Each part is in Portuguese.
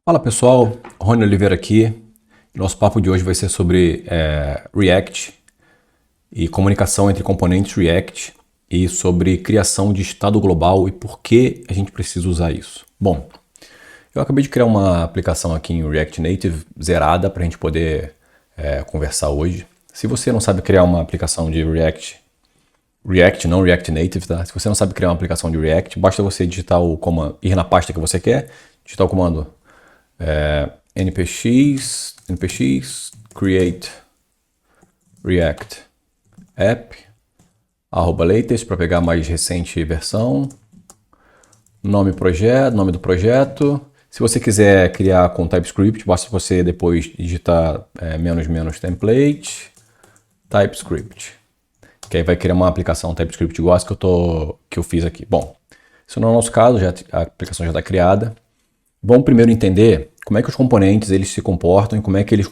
Fala pessoal, Rony Oliveira aqui. Nosso papo de hoje vai ser sobre React e comunicação entre componentes React e sobre criação de estado global e por que a gente precisa usar isso. Bom, eu acabei de criar uma aplicação aqui em React Native zerada para a gente poder conversar hoje. Se você não sabe criar uma aplicação de React, não React Native, tá? Se você não sabe criar uma aplicação de React, basta você digitar o comando, ir na pasta que você quer, digitar o comando npx create react app @latest para pegar a mais recente versão, nome do projeto. Se você quiser criar com TypeScript, basta você depois digitar -- template TypeScript, que aí vai criar uma aplicação TypeScript igual essa que eu fiz aqui. Bom, isso não é o nosso caso, a aplicação já está criada. Vamos primeiro entender como é que os componentes eles se comportam e como é que eles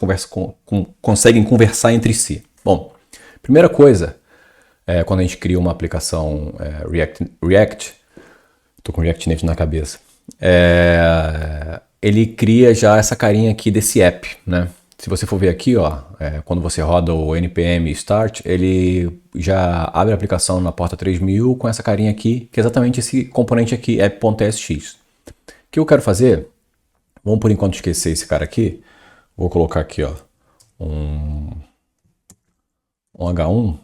conseguem conversar entre si. Bom, primeira coisa, quando a gente cria uma aplicação React, estou com React Native na cabeça, ele cria já essa carinha aqui desse app, né? Se você for ver aqui, ó, quando você roda o npm start, ele já abre a aplicação na porta 3000 com essa carinha aqui, que é exatamente esse componente aqui, app.tsx. O que eu quero fazer, vamos por enquanto esquecer esse cara aqui, vou colocar aqui ó, um H1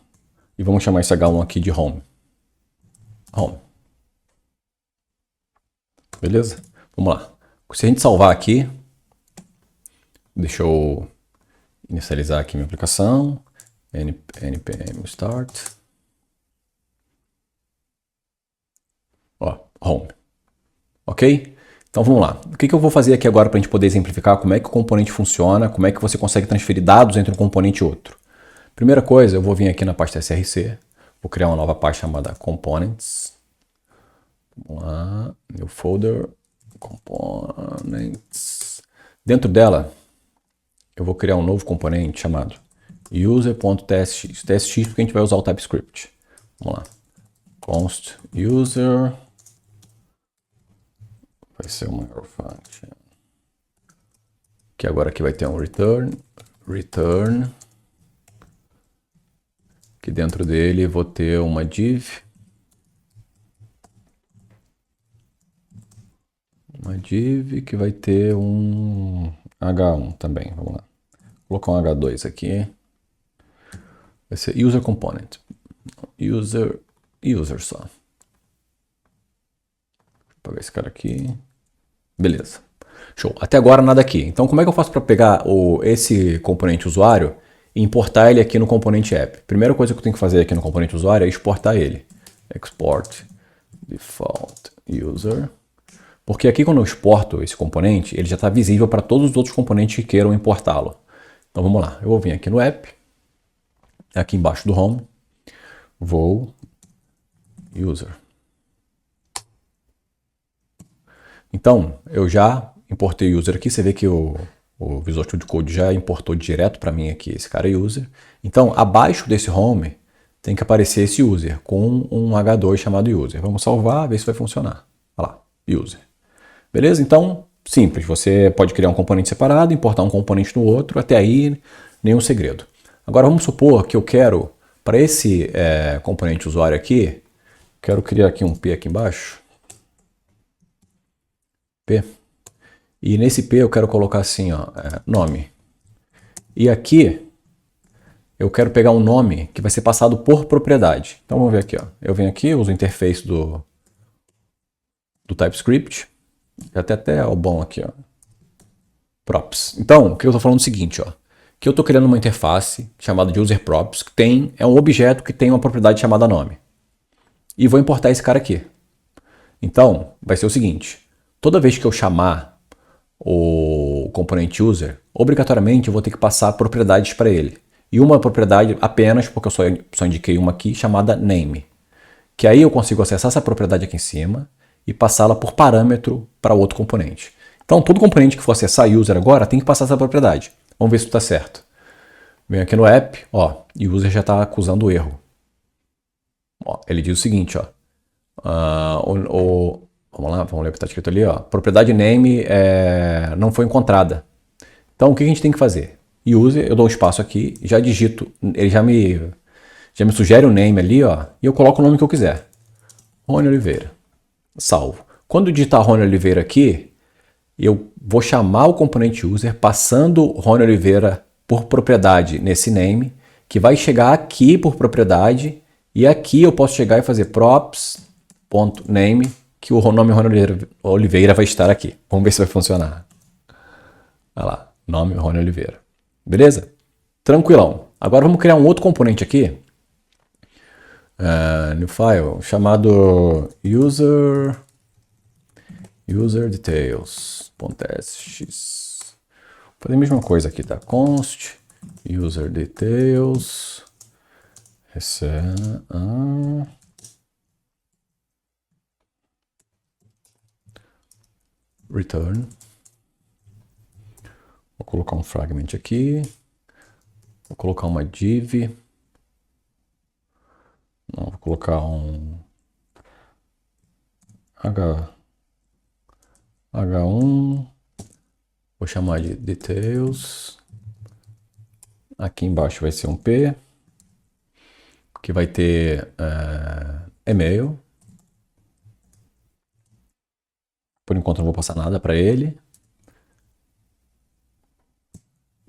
e vamos chamar esse H1 aqui de home. Beleza? Vamos lá. Se a gente salvar aqui, deixa eu inicializar aqui minha aplicação, npm start, ó, home, ok? Então vamos lá. O que eu vou fazer aqui agora para a gente poder exemplificar como é que o componente funciona, como é que você consegue transferir dados entre um componente e outro. Primeira coisa, eu vou vir aqui na pasta src, vou criar uma nova pasta chamada components. Vamos lá, new folder, components. Dentro dela, eu vou criar um novo componente chamado user.tsx. TSX porque a gente vai usar o TypeScript. Vamos lá. Const user. Vai ser uma error function. Que agora aqui vai ter um return. Que dentro dele vou ter uma div. Uma div que vai ter um H1 também. Vamos lá. Vou colocar um H2 aqui. Vai ser user component. User só. Vou pegar esse cara aqui. Beleza. Show. Até agora nada aqui. Então como é que eu faço para pegar esse componente usuário e importar ele aqui no componente app? Primeira coisa que eu tenho que fazer aqui no componente usuário é exportar ele. Export default user. Porque aqui quando eu exporto esse componente, ele já está visível para todos os outros componentes que queiram importá-lo. Então vamos lá. Eu vou vir aqui no app. Aqui embaixo do home. Vou user. Então, eu já importei o user aqui, você vê que o Visual Studio Code já importou direto para mim aqui esse cara user. Então, abaixo desse home tem que aparecer esse user com um H2 chamado user. Vamos salvar, ver se vai funcionar. Olha lá, user. Beleza? Então, simples, você pode criar um componente separado, importar um componente no outro, até aí nenhum segredo. Agora vamos supor que eu quero, para esse componente usuário aqui, quero criar aqui um P aqui embaixo. P. E nesse P eu quero colocar assim, ó, nome. E aqui eu quero pegar um nome que vai ser passado por propriedade. Então vamos ver aqui, ó. Eu venho aqui, uso o interface do TypeScript. Já tem até o bom aqui, ó. Props. Então, o que eu estou falando é o seguinte, ó. Que eu estou criando uma interface chamada de userProps, que é um objeto que tem uma propriedade chamada nome. E vou importar esse cara aqui. Então, vai ser o seguinte. Toda vez que eu chamar o componente user, obrigatoriamente eu vou ter que passar propriedades para ele. E uma propriedade apenas, porque eu só indiquei uma aqui, chamada name. Que aí eu consigo acessar essa propriedade aqui em cima e passá-la por parâmetro para outro componente. Então, todo componente que for acessar user agora tem que passar essa propriedade. Vamos ver se está certo. Venho aqui no app, ó, e o user já está acusando o erro. Ó, ele diz o seguinte, ó. Vamos lá, vamos ler o que está escrito ali, ó. Propriedade name não foi encontrada. Então, o que a gente tem que fazer? User, eu dou um espaço aqui, já digito, ele já me sugere o name ali, ó, e eu coloco o nome que eu quiser. Rony Oliveira. Salvo. Quando eu digitar Rony Oliveira aqui, eu vou chamar o componente user passando Rony Oliveira por propriedade nesse name, que vai chegar aqui por propriedade, e aqui eu posso chegar e fazer props.name, que o nome Rony Oliveira vai estar aqui. Vamos ver se vai funcionar. Olha lá, nome Rony Oliveira. Beleza? Tranquilão. Agora vamos criar um outro componente aqui, new file, chamado user details.sx. Vou fazer a mesma coisa aqui, tá? Const user details return. Vou colocar um fragment aqui. Vou colocar uma div. Não, vou colocar um H1. Vou chamar de details. Aqui embaixo vai ser um P, que vai ter e-mail. Por enquanto não vou passar nada para ele.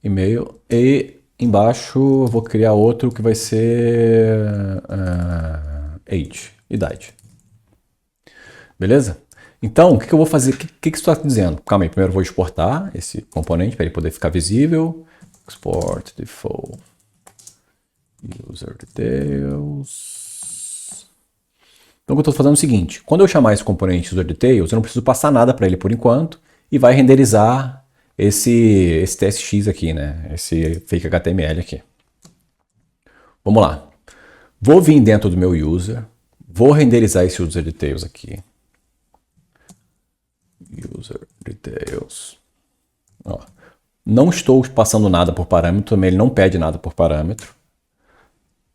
E-mail. E embaixo eu vou criar outro que vai ser age, idade. Beleza? Então, o que eu vou fazer? O que isso está dizendo? Calma aí, primeiro eu vou exportar esse componente para ele poder ficar visível. Export default user details. Então, o que eu estou fazendo é o seguinte: quando eu chamar esse componente user details, eu não preciso passar nada para ele por enquanto e vai renderizar esse TSX aqui, né? Esse fake HTML aqui. Vamos lá. Vou vir dentro do meu user, vou renderizar esse user details aqui. User details. Ó. Não estou passando nada por parâmetro, também ele não pede nada por parâmetro.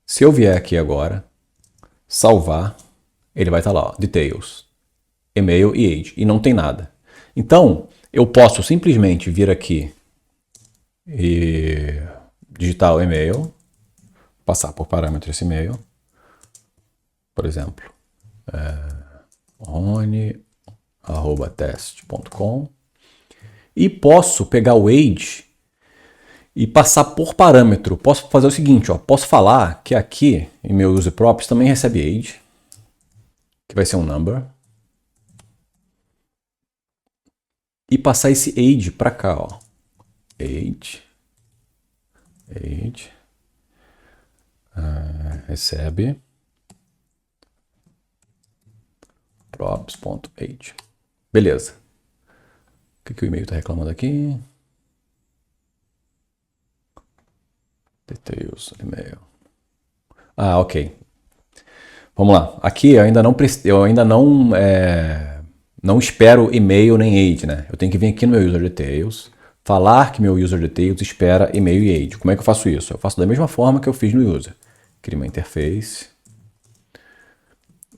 Se eu vier aqui agora, salvar, ele vai estar lá, ó, details, e-mail e age, e não tem nada. Então, eu posso simplesmente vir aqui e digitar o e-mail, passar por parâmetro esse e-mail, por exemplo, rony@test.com, e posso pegar o age e passar por parâmetro. Posso fazer o seguinte, ó, posso falar que aqui em meu user props também recebe age, que vai ser um number, e passar esse age para cá, ó. Age recebe props.age. Beleza. O que o e-mail está reclamando aqui? Details, e-mail. Ah, ok. Vamos lá. Aqui eu ainda não espero e-mail nem age, né? Eu tenho que vir aqui no meu user details, falar que meu user details espera e-mail e age. Como é que eu faço isso? Eu faço da mesma forma que eu fiz no user. Crio uma interface,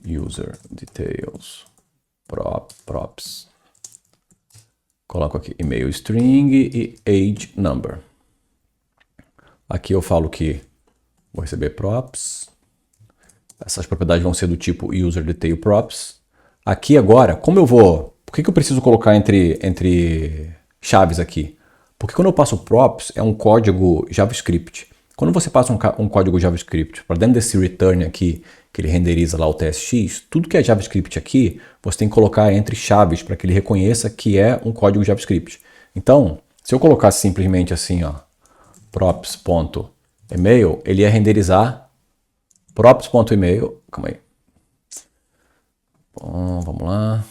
user details, props. Coloco aqui e-mail string e age number. Aqui eu falo que vou receber props. Essas propriedades vão ser do tipo user detail props. Aqui agora, como eu vou... Por que eu preciso colocar entre chaves aqui? Porque quando eu passo props, é um código JavaScript. Quando você passa um código JavaScript para dentro desse return aqui, que ele renderiza lá o TSX, tudo que é JavaScript aqui, você tem que colocar entre chaves para que ele reconheça que é um código JavaScript. Então, se eu colocasse simplesmente assim, ó, props.email, ele ia renderizar props.email. Calma aí. Bom, vamos lá.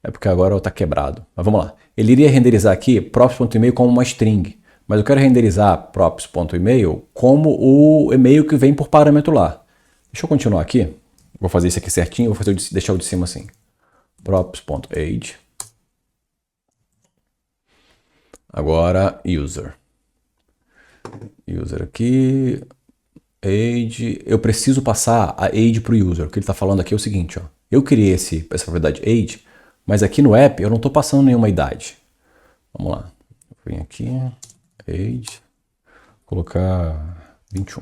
É porque agora está quebrado. Mas vamos lá. Ele iria renderizar aqui props.email como uma string. Mas eu quero renderizar props.email como o e-mail que vem por parâmetro lá. Deixa eu continuar aqui. Vou fazer isso aqui certinho. Vou deixar o de cima assim. Props.age. Agora user. User aqui. Age. Eu preciso passar a age para o user. O que ele está falando aqui é o seguinte, ó. Eu criei essa propriedade age, mas aqui no app eu não estou passando nenhuma idade. Vamos lá. Vem aqui, age, colocar 21.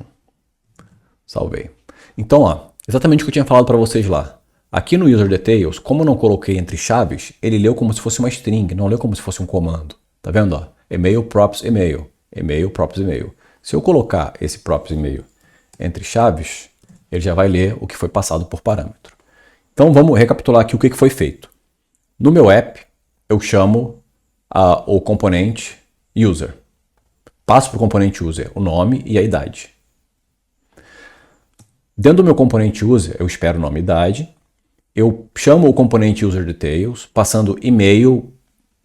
Salvei. Então, ó, exatamente o que eu tinha falado para vocês lá. Aqui no user details, como eu não coloquei entre chaves, ele leu como se fosse uma string, não leu como se fosse um comando. Tá vendo? Ó? Email, props, email. Email, props, email. Se eu colocar esse props, email entre chaves, ele já vai ler o que foi passado por parâmetro. Então vamos recapitular aqui o que foi feito. No meu app, eu chamo o componente user. Passo para o componente user o nome e a idade. Dentro do meu componente user, eu espero o nome e idade. Eu chamo o componente user details, passando e-mail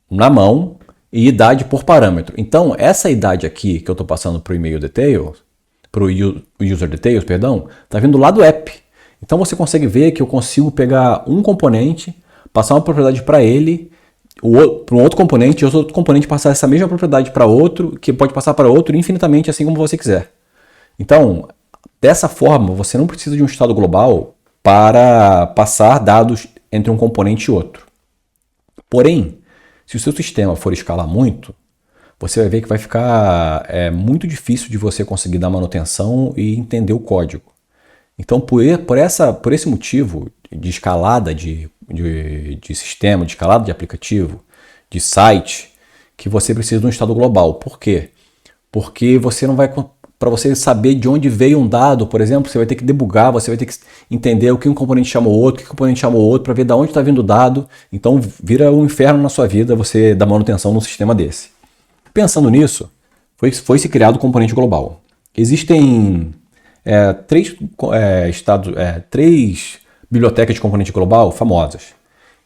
na mão e idade por parâmetro. Então, essa idade aqui que eu estou passando para o e-mail details, para o user details, perdão, está vindo lá do app. Então você consegue ver que eu consigo pegar um componente, passar uma propriedade para ele, para um outro componente, e o outro componente passar essa mesma propriedade para outro, que pode passar para outro infinitamente, assim como você quiser. Então, dessa forma, você não precisa de um estado global para passar dados entre um componente e outro. Porém, se o seu sistema for escalar muito, você vai ver que vai ficar muito difícil de você conseguir dar manutenção e entender o código. Então, por esse motivo de escalada de sistema, de escalada de aplicativo, de site, que você precisa de um estado global. Por quê? Porque você não vai... Para você saber de onde veio um dado, por exemplo, você vai ter que debugar, você vai ter que entender o que um componente chamou o outro, o que o componente chamou o outro, para ver de onde está vindo o dado. Então, vira um inferno na sua vida você dar manutenção num sistema desse. Pensando nisso, foi-se criado o componente global. Existem três bibliotecas de componente global famosas,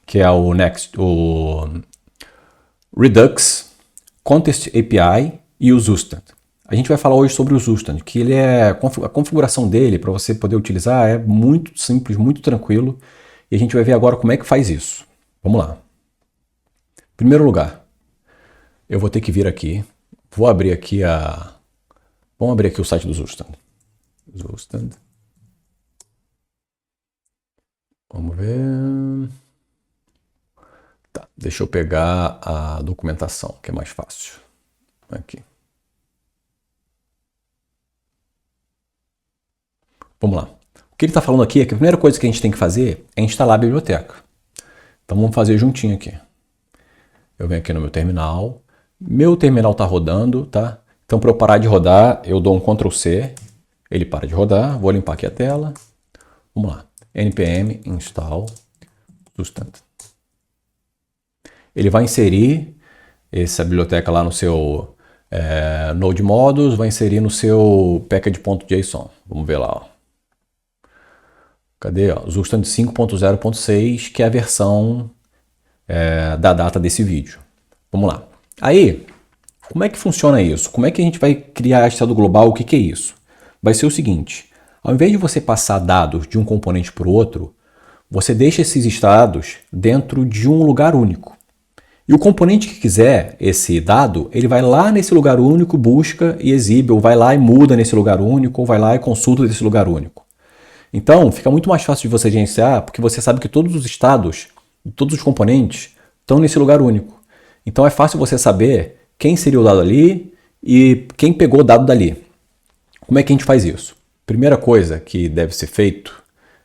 que é o Redux, Context API e o Zustand. A gente vai falar hoje sobre o Zustand, que a configuração dele, para você poder utilizar, é muito simples, muito tranquilo. E a gente vai ver agora como é que faz isso. Vamos lá. Em primeiro lugar, eu vou ter que vir aqui. Vamos abrir aqui o site do Zustand. Zustand. Vamos ver. Tá, deixa eu pegar a documentação, que é mais fácil. Aqui. Vamos lá. O que ele está falando aqui é que a primeira coisa que a gente tem que fazer é instalar a biblioteca. Então vamos fazer juntinho aqui. Eu venho aqui no meu terminal. Meu terminal está rodando, tá? Então para eu parar de rodar, eu dou um Ctrl C. Ele para de rodar. Vou limpar aqui a tela. Vamos lá. npm install Zustand. Ele vai inserir essa biblioteca lá no seu Node Modules, vai inserir no seu package.json. Vamos ver lá, ó. Cadê? Zustand 5.0.6, que é a versão da data desse vídeo. Vamos lá. Aí, como é que funciona isso? Como é que a gente vai criar estado global? O que é isso? Vai ser o seguinte, ao invés de você passar dados de um componente para o outro, você deixa esses estados dentro de um lugar único. E o componente que quiser esse dado, ele vai lá nesse lugar único, busca e exibe, ou vai lá e muda nesse lugar único, ou vai lá e consulta desse lugar único. Então, fica muito mais fácil de você gerenciar, porque você sabe que todos os estados, todos os componentes, estão nesse lugar único. Então, é fácil você saber quem seria o dado ali e quem pegou o dado dali. Como é que a gente faz isso? Primeira coisa que deve ser feito,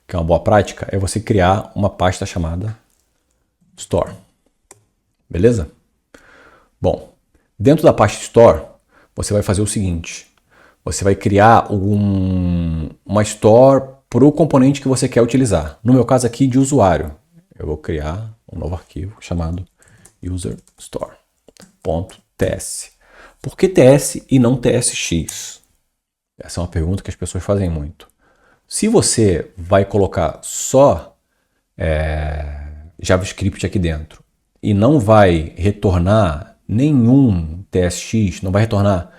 que é uma boa prática, é você criar uma pasta chamada Store. Beleza? Bom, dentro da pasta Store, você vai fazer o seguinte. Você vai criar uma Store para o componente que você quer utilizar. No meu caso aqui, de usuário. Eu vou criar um novo arquivo chamado userstore.ts. Por que TS e não TSX? Essa é uma pergunta que as pessoas fazem muito. Se você vai colocar só JavaScript aqui dentro e não vai retornar nenhum TSX, não vai retornar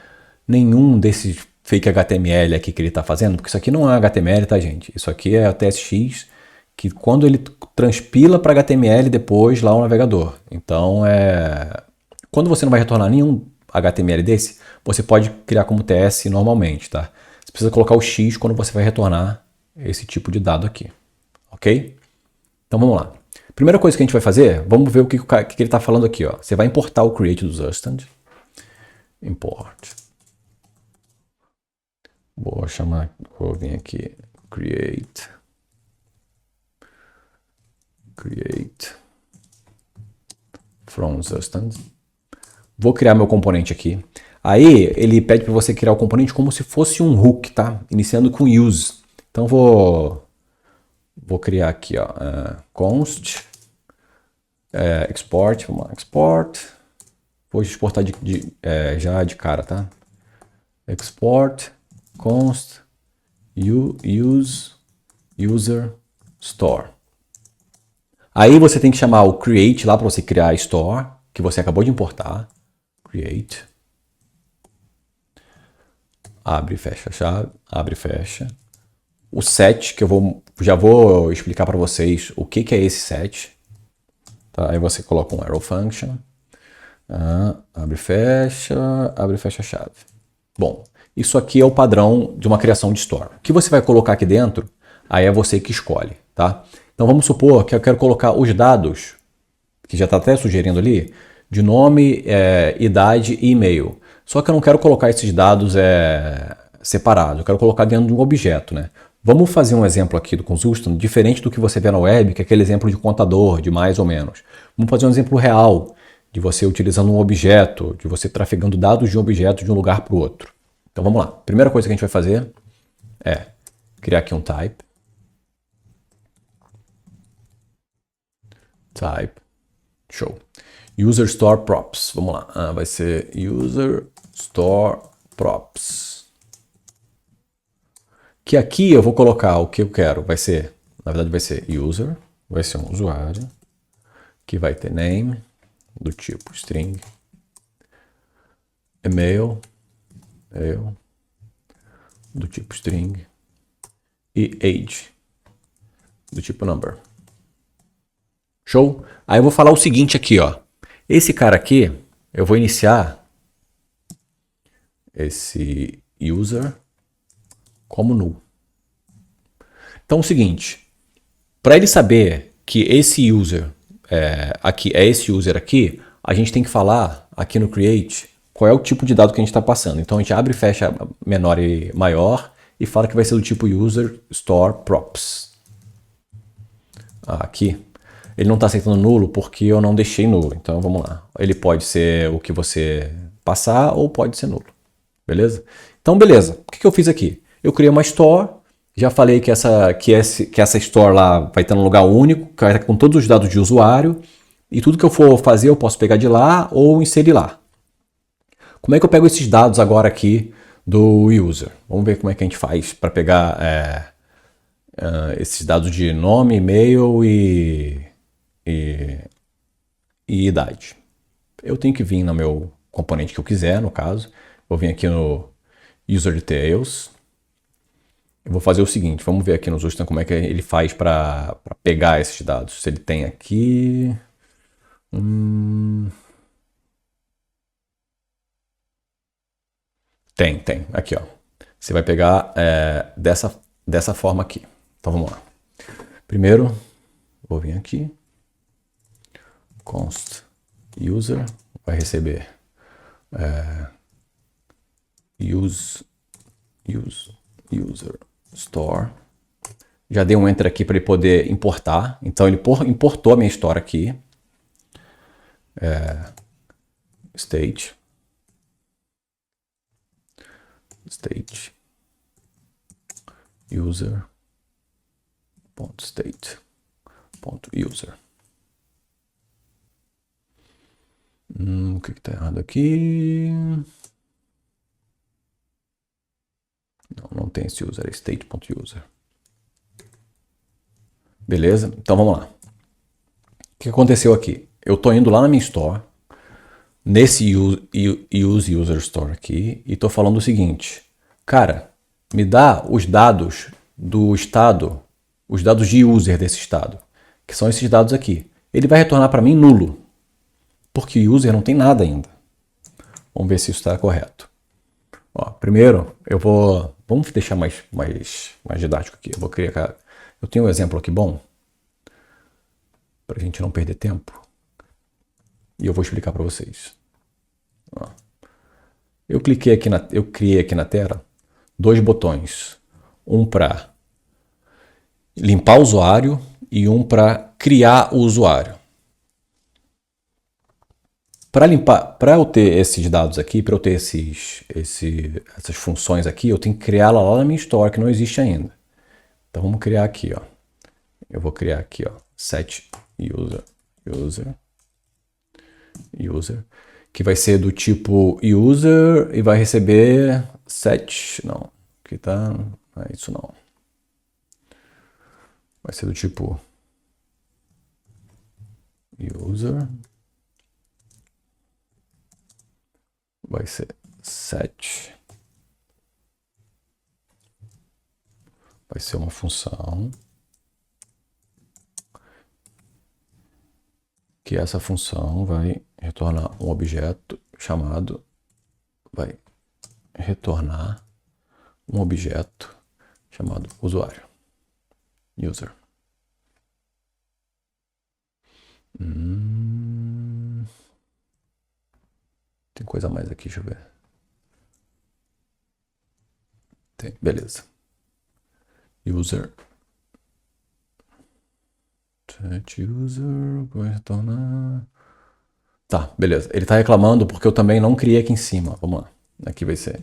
nenhum desses fake HTML aqui que ele está fazendo, porque isso aqui não é HTML, tá, gente? Isso aqui é a TSX, que quando ele transpila para HTML depois lá o navegador. Então, quando você não vai retornar nenhum HTML desse, você pode criar como TS normalmente, tá? Você precisa colocar o X quando você vai retornar esse tipo de dado aqui, ok? Então vamos lá. Primeira coisa que a gente vai fazer, vamos ver o que ele está falando aqui. Ó. Você vai importar o create do Zustand. Import. Vou vir aqui, create from Zustand. Vou criar meu componente aqui. Aí ele pede para você criar o componente como se fosse um hook, tá? Iniciando com use. Então vou criar aqui, ó, const export, vamos lá, export. Vou exportar já de cara, tá? Export const use user store. Aí você tem que chamar o create lá para você criar a store que você acabou de importar. Create. Abre, fecha a chave, abre e fecha. O set, que já vou explicar para vocês o que é esse set. Tá? Aí você coloca um arrow function. Abre e fecha a chave. Bom, isso aqui é o padrão de uma criação de store. O que você vai colocar aqui dentro, aí é você que escolhe, tá? Então vamos supor que eu quero colocar os dados, que já está até sugerindo ali, de nome, idade e e-mail. Só que eu não quero colocar esses dados separados, eu quero colocar dentro de um objeto, né? Vamos fazer um exemplo aqui do Consultant, diferente do que você vê na web, que é aquele exemplo de contador, de mais ou menos. Vamos fazer um exemplo real, de você utilizando um objeto, de você trafegando dados de um objeto de um lugar para o outro. Então vamos lá. Primeira coisa que a gente vai fazer é criar aqui um type. Show. User Store Props. Vamos lá. Vai ser User Store Props. Que aqui eu vou colocar o que eu quero. Na verdade vai ser user, vai ser um usuário, que vai ter name, do tipo string, email, do tipo string, e age, do tipo number. Show? Aí eu vou falar o seguinte aqui, ó. Esse cara aqui, eu vou iniciar esse user como null. Então é o seguinte, para ele saber que esse user aqui é esse user aqui, a gente tem que falar aqui no create qual é o tipo de dado que a gente está passando. Então a gente abre e fecha menor e maior e fala que vai ser do tipo user store props. Aqui ele não está aceitando nulo porque eu não deixei nulo. Então vamos lá. Ele pode ser o que você passar ou pode ser nulo. Beleza? Então beleza. O que eu fiz aqui? Eu criei uma store. Já falei que essa store lá vai estar num lugar único, que vai estar com todos os dados de usuário. E tudo que eu for fazer eu posso pegar de lá ou inserir lá. Como é que eu pego esses dados agora aqui do user? Vamos ver como é que a gente faz para pegar esses dados de nome, e-mail e idade. Eu tenho que vir no meu componente que eu quiser, no caso. Vou vir aqui no user details. Eu vou fazer o seguinte, vamos ver aqui no Zustand como é que ele faz para pegar esses dados. Se ele tem aqui... Tem. Aqui, ó. Você vai pegar dessa forma aqui. Então vamos lá. Primeiro, vou vir aqui. Const user vai receber user store. Já dei um enter aqui para ele poder importar. Então ele importou a minha store aqui. State user.state.user. O que está errado aqui? Não tem esse user, é state.user. Beleza? Então vamos lá. O que aconteceu aqui? Eu estou indo lá na minha store, nesse use user store aqui, e estou falando o seguinte. Cara, me dá os dados do estado, os dados de user desse estado, que são esses dados aqui. Ele vai retornar para mim nulo, porque user não tem nada ainda. Vamos ver se isso está correto. Ó, primeiro, vamos deixar mais didático aqui. Eu tenho um exemplo aqui bom. para a gente não perder tempo. E eu vou explicar para vocês. Ó. Eu criei aqui na tela 2 botões. Um para limpar o usuário e um para criar o usuário. Para eu ter esses dados aqui, para eu ter essas funções aqui, eu tenho que criá-la lá na minha store, que não existe ainda. Então vamos criar aqui, ó. Eu vou criar aqui, ó, set user, que vai ser do tipo user e vai receber set, não, aqui tá, não é isso não. Vai ser do tipo user, vai ser set, vai ser uma função, que essa função vai retornar um objeto chamado, vai retornar um objeto chamado usuário, user. Tem coisa a mais aqui, deixa eu ver. Tem, beleza. User. Set user, vai retornar. Tá, beleza. Ele tá reclamando porque eu também não criei aqui em cima. Vamos lá. Aqui vai ser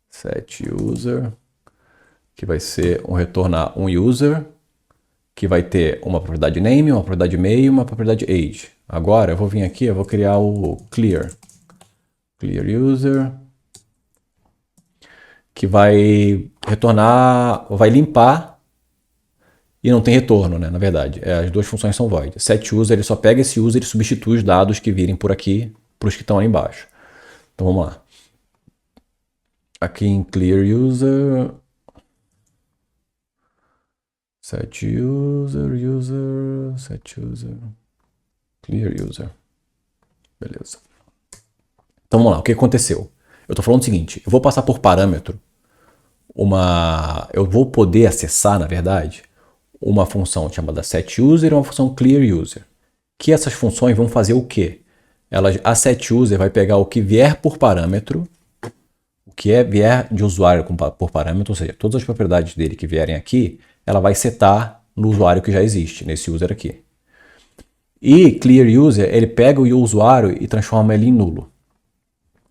set user, que vai ser retornar um user, que vai ter uma propriedade name, uma propriedade e-mail, uma propriedade age. Agora eu vou vir aqui, eu vou criar o clear user, que vai retornar, vai limpar e não tem retorno, né? Na verdade, as 2 funções são void. Set user, ele só pega esse user e substitui os dados que virem por aqui para os que estão ali embaixo. Então vamos lá. Aqui em clear user, set user, clear user. Beleza. Então vamos lá, o que aconteceu? Eu estou falando o seguinte, eu vou passar por parâmetro eu vou poder acessar, na verdade, uma função chamada setUser e uma função clearUser. Que essas funções vão fazer o quê? A setUser vai pegar o que vier por parâmetro, o que vier de usuário por parâmetro, ou seja, todas as propriedades dele que vierem aqui, ela vai setar no usuário que já existe, nesse user aqui. E clearUser, ele pega o usuário e transforma ele em nulo.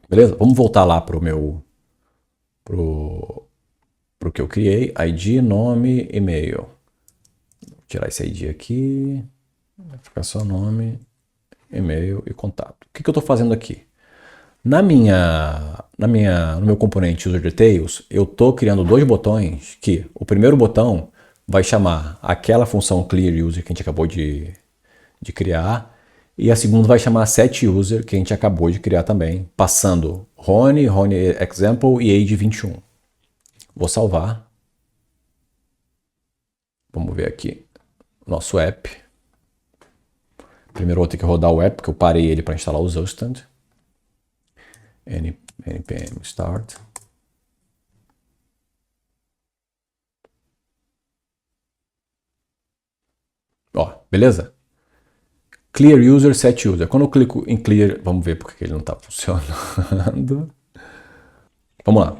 Beleza? Vamos voltar lá para o que eu criei, ID, nome, e-mail. Vou tirar esse ID aqui, vai ficar só nome, e-mail e contato. O que eu estou fazendo aqui? No meu componente UserDetails, eu estou criando 2 botões que o primeiro botão vai chamar aquela função clearUser que a gente acabou de criar, e a segunda vai chamar setUser, que a gente acabou de criar também, passando Rony example e age 21. Vou salvar. Vamos ver aqui nosso app. Primeiro eu vou ter que rodar o app, porque eu parei ele para instalar o Zustand. npm start. Ó, beleza? Clear user, set user. Quando eu clico em clear, vamos ver porque ele não está funcionando. Vamos lá.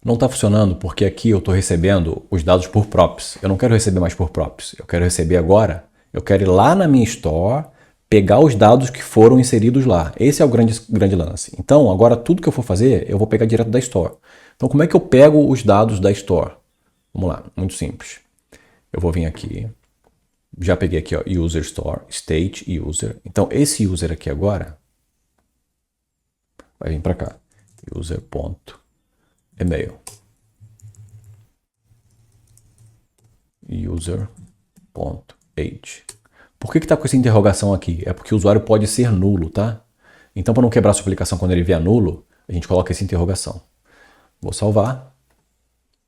Não está funcionando porque aqui eu estou recebendo os dados por props. Eu não quero receber mais por props. Eu quero receber agora. Eu quero ir lá na minha store, pegar os dados que foram inseridos lá. Esse é o grande lance. Então, agora tudo que eu for fazer, eu vou pegar direto da store. Então, como é que eu pego os dados da store? Vamos lá, muito simples. Eu vou vir aqui. Já peguei aqui, ó, user store, state user. Então, esse user aqui agora vai vir para cá. User.email. User.age. Por que está com essa interrogação aqui? É porque o usuário pode ser nulo, tá? Então, para não quebrar a sua aplicação quando ele vier nulo, a gente coloca essa interrogação. Vou salvar.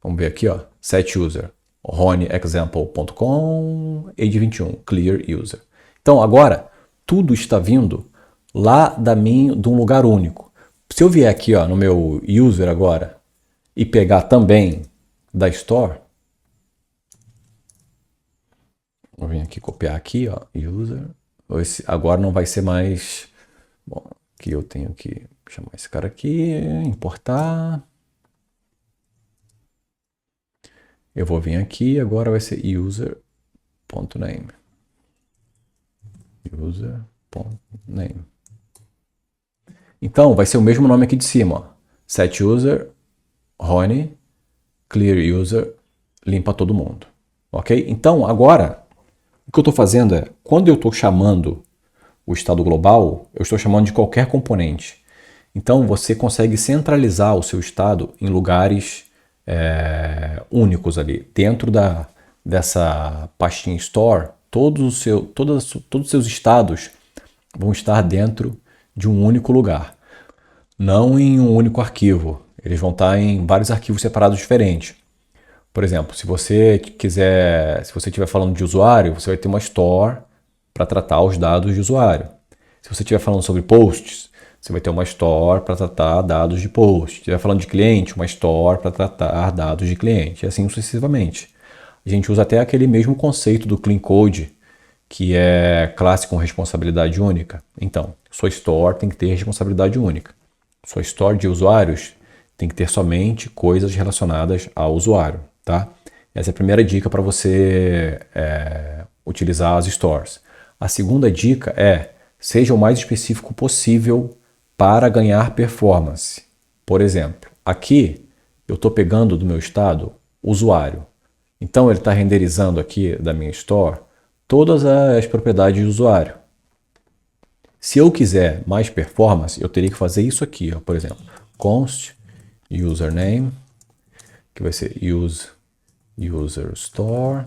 Vamos ver aqui, ó. setUser. RonyExample.com, age 21, clear user. Então agora tudo está vindo lá de um lugar único. Se eu vier aqui, ó, no meu user agora e pegar também da store, Vou vir aqui copiar aqui, ó, user. Agora não vai ser mais... Bom, aqui eu tenho que chamar esse cara aqui, importar. Eu vou vir aqui, agora vai ser user.name. User.name. Então, vai ser o mesmo nome aqui de cima, ó. Set user, Rony, clear user, limpa todo mundo. Ok? Então, agora, o que eu estou fazendo é, quando eu estou chamando o estado global, eu estou chamando de qualquer componente. Então, você consegue centralizar o seu estado em lugares únicos ali. Dentro dessa pastinha store, todos os seus estados vão estar dentro de um único lugar. Não em um único arquivo. Eles vão estar em vários arquivos separados diferentes. Por exemplo, se você estiver falando de usuário, você vai ter uma store para tratar os dados de usuário. Se você estiver falando sobre posts, você vai ter uma store para tratar dados de post. Se estiver falando de cliente, uma store para tratar dados de cliente, e assim sucessivamente. A gente usa até aquele mesmo conceito do Clean Code, que é classe com responsabilidade única. Então, sua store tem que ter responsabilidade única. Sua store de usuários tem que ter somente coisas relacionadas ao usuário, tá? Essa é a primeira dica para você utilizar as stores. A segunda dica é, seja o mais específico possível para ganhar performance. Por exemplo, aqui eu estou pegando do meu estado usuário. Então ele está renderizando aqui da minha store todas as propriedades do usuário. Se eu quiser mais performance, eu teria que fazer isso aqui, ó, por exemplo, const username, que vai ser user store,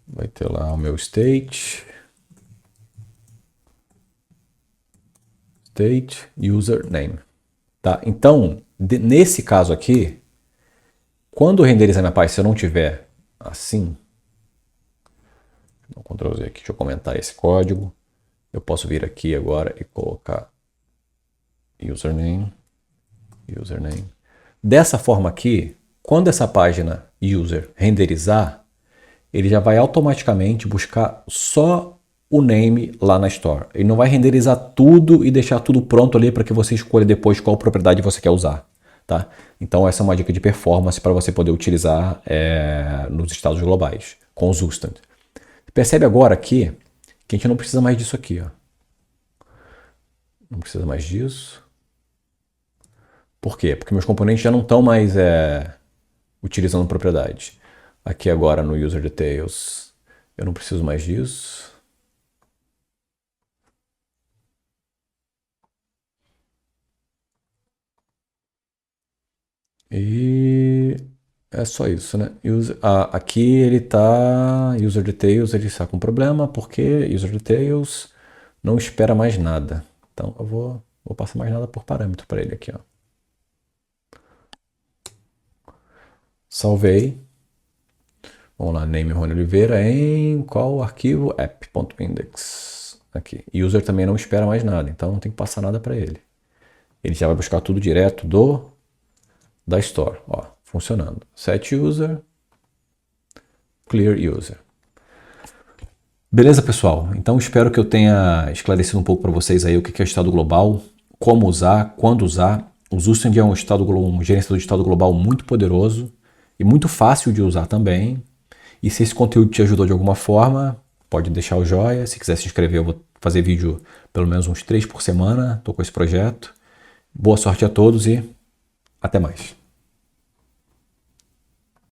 vai ter lá o meu state username, tá? Então, nesse caso aqui, quando eu renderizar minha página, se eu não tiver assim, vou Ctrl Z aqui, deixa eu comentar esse código. Eu posso vir aqui agora e colocar username. Dessa forma aqui, quando essa página user renderizar, ele já vai automaticamente buscar só o name lá na store. Ele não vai renderizar tudo e deixar tudo pronto ali para que você escolha depois qual propriedade você quer usar. Tá? Então essa é uma dica de performance para você poder utilizar nos estados globais, com o Zustand. Percebe agora aqui que a gente não precisa mais disso aqui. Ó. Não precisa mais disso. Por quê? Porque meus componentes já não estão mais utilizando propriedades. Aqui agora no User Details eu não preciso mais disso. E é só isso, né? Aqui ele tá User Details, ele está com problema porque User Details não espera mais nada. Então eu vou passar mais nada por parâmetro para ele aqui, ó. Salvei. Vamos lá, name Rony Oliveira em qual arquivo? app.index. Aqui. User também não espera mais nada, então não tem que passar nada para ele. Ele já vai buscar tudo direto da store, ó, funcionando. Set user, clear user. Beleza, pessoal? Então espero que eu tenha esclarecido um pouco para vocês aí o que é estado global, como usar, quando usar. O Zustand é um gerenciador de estado global muito poderoso e muito fácil de usar também. E se esse conteúdo te ajudou de alguma forma, pode deixar o joia. Se quiser se inscrever, eu vou fazer vídeo pelo menos uns 3 por semana. Estou com esse projeto. Boa sorte a todos e até mais.